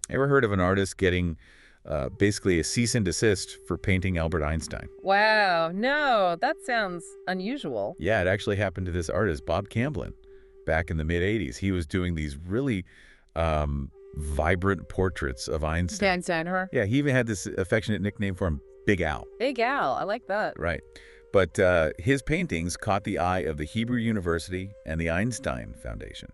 Ever heard of an artist getting basically a cease and desist for painting Albert Einstein? Wow, no, that sounds unusual. Yeah, it actually happened to this artist, Bob Camblin, back in the mid-'80s. He was doing these really vibrant portraits of Einstein. Einstein, huh? Yeah, he even had this affectionate nickname for him, Big Al. Big Al, I like that. Right. But his paintings caught the eye of the Hebrew University and the Einstein Foundation.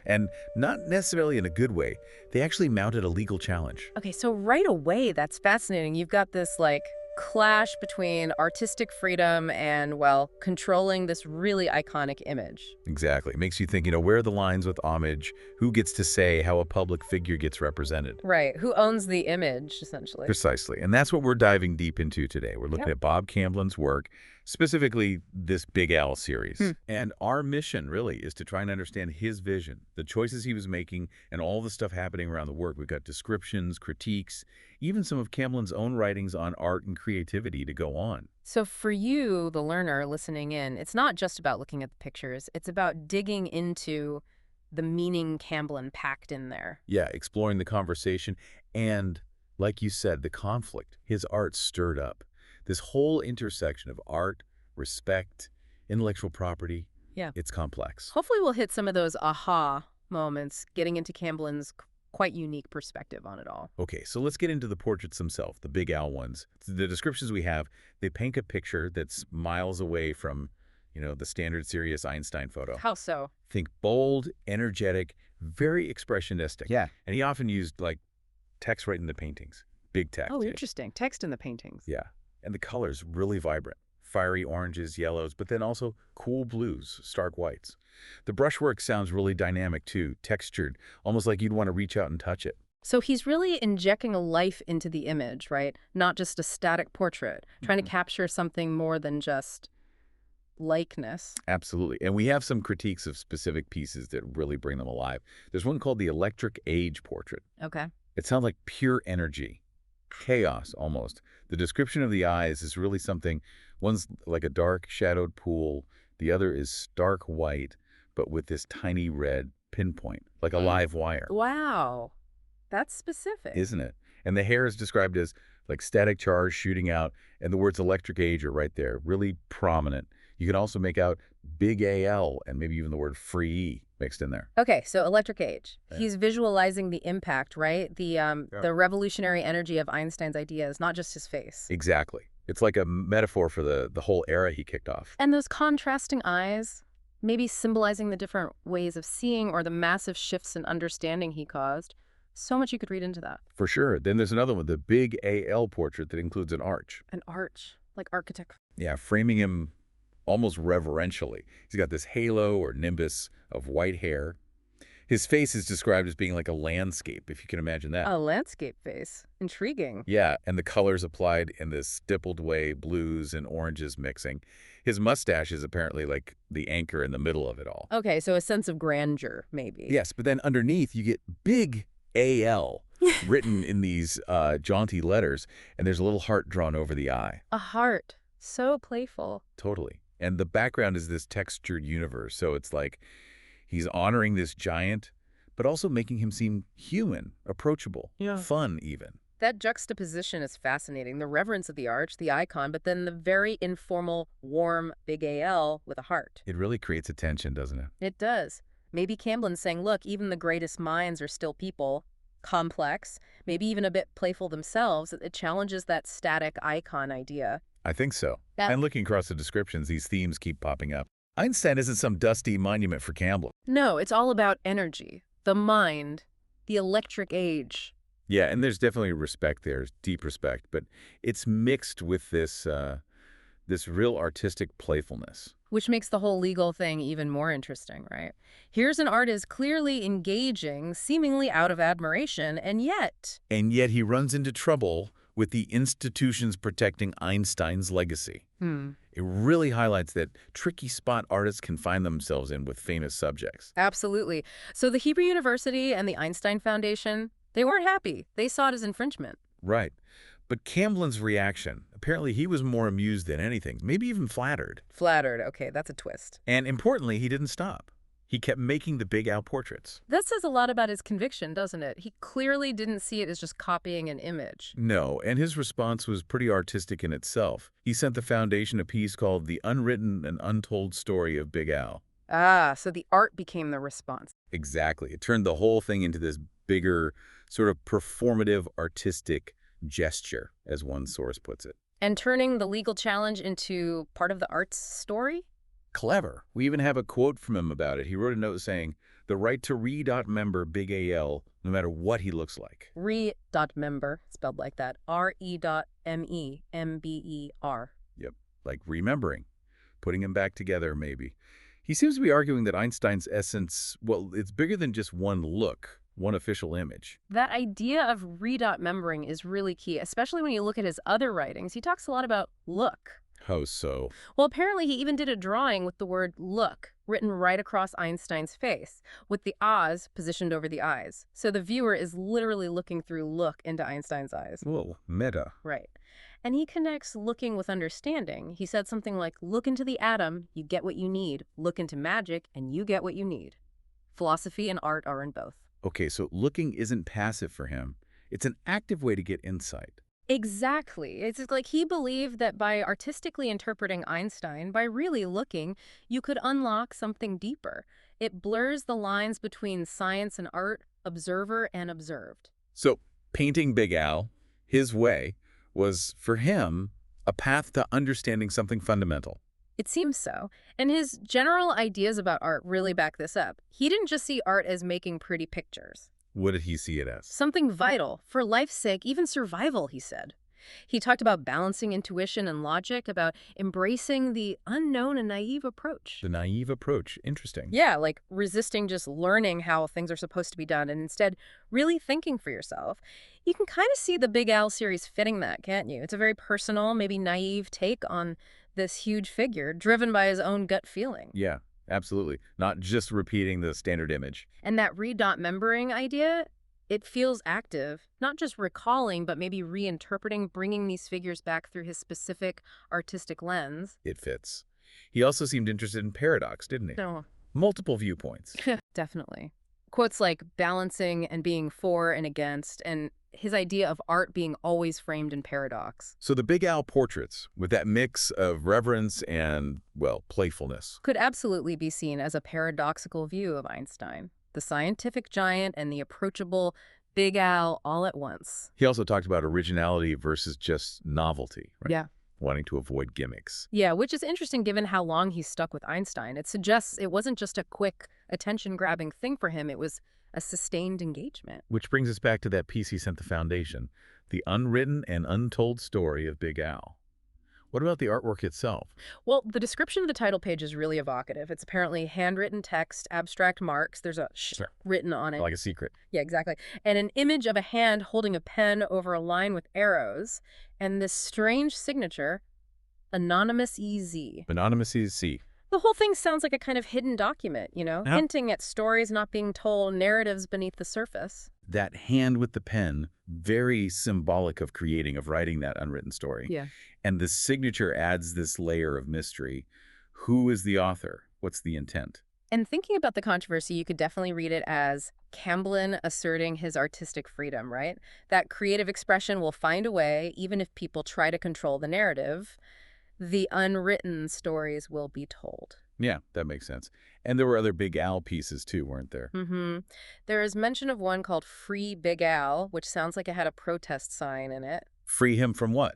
And not necessarily in a good way. They actually mounted a legal challenge. Okay, so right away, that's fascinating. You've got this, like, clash between artistic freedom and, well, controlling this really iconic image. Exactly. It makes you think, where are the lines with homage? Who gets to say how a public figure gets represented? Right. Who owns the image, essentially? Precisely. And that's what we're diving deep into today. We're looking Yep. at Bob Camblin's work, specifically this Big Al series. And our mission, really, is to try and understand his vision, the choices he was making, and all the stuff happening around the work. We've got descriptions, critiques, even some of Camblin's own writings on art and creativity to go on. So for you, the learner listening in, it's not just about looking at the pictures. It's about digging into the meaning Camblin packed in there. Yeah, exploring the conversation and, like you said, the conflict his art stirred up. This whole intersection of art, respect, intellectual property, Yeah. it's complex. Hopefully we'll hit some of those aha moments, getting into Camblin's quite unique perspective on it all. Okay, so let's get into the portraits themselves, the Big Al ones. The descriptions we have, they paint a picture that's miles away from, the standard serious Einstein photo. How so? Think bold, energetic, very expressionistic. Yeah. And he often used, text right in the paintings. Big text. Oh, interesting. Text in the paintings. Yeah. And the colors really vibrant. Fiery oranges, yellows, but then also cool blues, stark whites. The brushwork sounds really dynamic too, textured, almost like you'd want to reach out and touch it. So he's really injecting a life into the image, right? Not just a static portrait, trying to capture something more than just likeness. Absolutely. And we have some critiques of specific pieces that really bring them alive. There's one called the Electric Age Portrait. Okay. It sounds like pure energy, chaos almost. The description of the eyes is really something. One's like a dark shadowed pool. The other is stark white, but with this tiny red pinpoint, like a live wire. Wow. That's specific. Isn't it? And the hair is described as like static charge shooting out, and the words electric age are right there, really prominent. You can also make out Big AL and maybe even the word free E mixed in there. Okay, so Electric Age. Yeah. He's visualizing the impact, right? The revolutionary energy of Einstein's ideas, not just his face. Exactly. It's like a metaphor for the whole era he kicked off. And those contrasting eyes, maybe symbolizing the different ways of seeing or the massive shifts in understanding he caused. So much you could read into that. For sure. Then there's another one, the Big AL portrait that includes an arch. An arch, like architect. Yeah, framing him almost reverentially. He's got this halo or nimbus of white hair. His face is described as being like a landscape, if you can imagine that. A landscape face. Intriguing. Yeah, and the colors applied in this stippled way, blues and oranges mixing. His mustache is apparently like the anchor in the middle of it all. Okay, so a sense of grandeur, maybe. Yes, but then underneath you get Big AL written in these jaunty letters, and there's a little heart drawn over the eye. A heart. So playful. Totally. And the background is this textured universe, so it's like he's honoring this giant, but also making him seem human, approachable, fun even. That juxtaposition is fascinating. The reverence of the arch, the icon, but then the very informal, warm Big AL with a heart. It really creates a tension, doesn't it? It does. Maybe Camblin's saying, look, even the greatest minds are still people, complex, maybe even a bit playful themselves. It challenges that static icon idea. I think so. That- And looking across the descriptions, these themes keep popping up. Einstein isn't some dusty monument for Camblin. No, it's all about energy, the mind, the electric age. Yeah, and there's definitely respect there, deep respect, but it's mixed with this real artistic playfulness. Which makes the whole legal thing even more interesting, right? Here's an artist clearly engaging, seemingly out of admiration, and yet... And yet he runs into trouble with the institutions protecting Einstein's legacy. It really highlights that tricky spot artists can find themselves in with famous subjects. Absolutely. So the Hebrew University and the Einstein Foundation, they weren't happy. They saw it as infringement. Right. But Camblin's reaction, apparently he was more amused than anything, maybe even flattered. Flattered. Okay, that's a twist. And importantly, he didn't stop. He kept making the Big Al portraits. That says a lot about his conviction, doesn't it? He clearly didn't see it as just copying an image. No, and his response was pretty artistic in itself. He sent the foundation a piece called The Unwritten and Untold Story of Big Al. Ah, so the art became the response. Exactly. It turned the whole thing into this bigger, sort of performative, artistic gesture, as one source puts it. And turning the legal challenge into part of the art's story? Clever. We even have a quote from him about it. He wrote a note saying, "The right to re.member Big AL, no matter what he looks like." Re.member, spelled like that. R-E.member. Yep, like remembering, putting him back together, maybe. He seems to be arguing that Einstein's essence, well, it's bigger than just one look, one official image. That idea of re.membering is really key, especially when you look at his other writings. He talks a lot about look. How so? Well, apparently he even did a drawing with the word look written right across Einstein's face, with the ahs positioned over the eyes. So the viewer is literally looking through look into Einstein's eyes. Whoa, meta. Right. And he connects looking with understanding. He said something like, look into the atom, you get what you need. Look into magic, and you get what you need. Philosophy and art are in both. Okay, so looking isn't passive for him. It's an active way to get insight. Exactly. It's like he believed that by artistically interpreting Einstein, by really looking, you could unlock something deeper. It blurs the lines between science and art, observer and observed. So painting Big Al, his way, was, for him, a path to understanding something fundamental. It seems so. And his general ideas about art really back this up. He didn't just see art as making pretty pictures. What did he see it as? Something vital, for life's sake, even survival, he said. He talked about balancing intuition and logic, about embracing the unknown and naive approach. The naive approach. Interesting. Yeah, like resisting just learning how things are supposed to be done and instead really thinking for yourself. You can kind of see the Big Al series fitting that, can't you? It's a very personal, maybe naive take on this huge figure driven by his own gut feeling. Yeah, absolutely. Not just repeating the standard image. And that re.membering idea, it feels active, not just recalling, but maybe reinterpreting, bringing these figures back through his specific artistic lens. It fits. He also seemed interested in paradox, didn't he? No. Multiple viewpoints. Definitely. Quotes like balancing and being for and against, and his idea of art being always framed in paradox. So the Big Al portraits, with that mix of reverence and, well, playfulness, could absolutely be seen as a paradoxical view of Einstein, the scientific giant and the approachable Big Al all at once. He also talked about originality versus just novelty, right? Yeah. Wanting to avoid gimmicks. Yeah, which is interesting given how long he stuck with Einstein. It suggests it wasn't just a quick, attention-grabbing thing for him. It was a sustained engagement. Which brings us back to that piece he sent the foundation, The Unwritten and Untold Story of Big Al. What about the artwork itself? Well, the description of the title page is really evocative. It's apparently handwritten text, abstract marks. There's a written on it. Like a secret. Yeah, exactly. And an image of a hand holding a pen over a line with arrows. And this strange signature, Anonymous EZ. Anonymous EZ. The whole thing sounds like a kind of hidden document, you know, hinting at stories not being told, narratives beneath the surface. That hand with the pen, very symbolic of writing that unwritten story. Yeah. And the signature adds this layer of mystery. Who is the author? What's the intent? And thinking about the controversy, you could definitely read it as Camblin asserting his artistic freedom, right? That creative expression will find a way, even if people try to control the narrative. The unwritten stories will be told. Yeah, that makes sense. And there were other Big Al pieces too, weren't there? Mm-hmm. There is mention of one called Free Big Al, which sounds like it had a protest sign in it. Free him from what?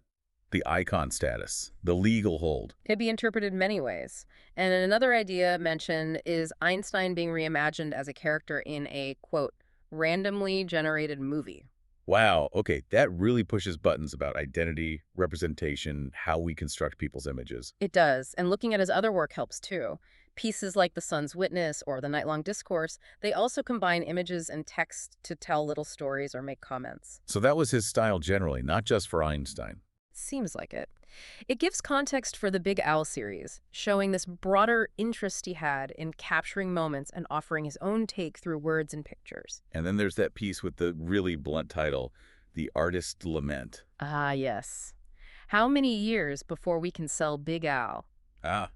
The icon status, the legal hold. It'd be interpreted many ways. And another idea mentioned is Einstein being reimagined as a character in a, quote, randomly generated movie. Wow, okay, that really pushes buttons about identity, representation, how we construct people's images. It does, and looking at his other work helps too. Pieces like The Sun's Witness or The Nightlong Discourse, they also combine images and text to tell little stories or make comments. So that was his style generally, not just for Einstein. Seems like it. It gives context for the Big Al series, showing this broader interest he had in capturing moments and offering his own take through words and pictures. And then there's that piece with the really blunt title, The Artist's Lament. Ah, yes. How many years before we can sell Big Al? Ah,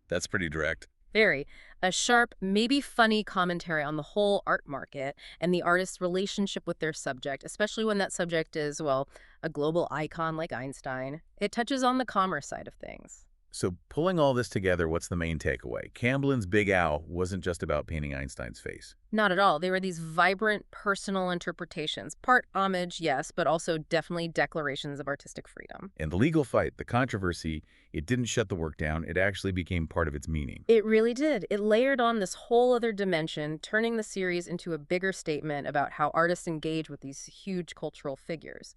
that's pretty direct. Very. A sharp, maybe funny commentary on the whole art market and the artist's relationship with their subject, especially when that subject is, well, a global icon like Einstein. It touches on the commerce side of things. So pulling all this together, what's the main takeaway? Camblin's Big Owl wasn't just about painting Einstein's face. Not at all. They were these vibrant, personal interpretations. Part homage, yes, but also definitely declarations of artistic freedom. In the legal fight, the controversy, it didn't shut the work down. It actually became part of its meaning. It really did. It layered on this whole other dimension, turning the series into a bigger statement about how artists engage with these huge cultural figures.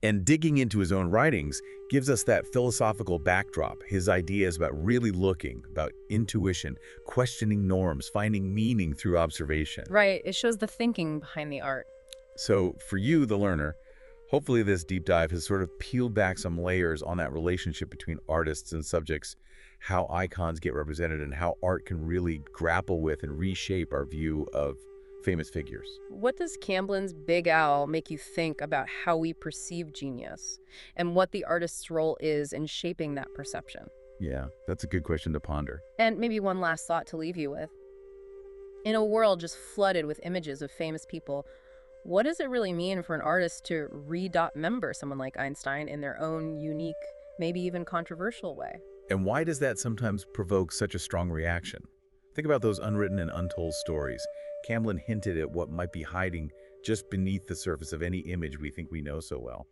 And digging into his own writings gives us that philosophical backdrop, his ideas about really looking, about intuition, questioning norms, finding meaning through observation. Right. It shows the thinking behind the art. So for you, the learner, hopefully this deep dive has sort of peeled back some layers on that relationship between artists and subjects, how icons get represented, and how art can really grapple with and reshape our view of famous figures. What does Camblin's Big Owl make you think about how we perceive genius and what the artist's role is in shaping that perception? Yeah, that's a good question to ponder. And maybe one last thought to leave you with. In a world just flooded with images of famous people, what does it really mean for an artist to remember someone like Einstein in their own unique, maybe even controversial way? And why does that sometimes provoke such a strong reaction? Think about those unwritten and untold stories. Camblin hinted at what might be hiding just beneath the surface of any image we think we know so well.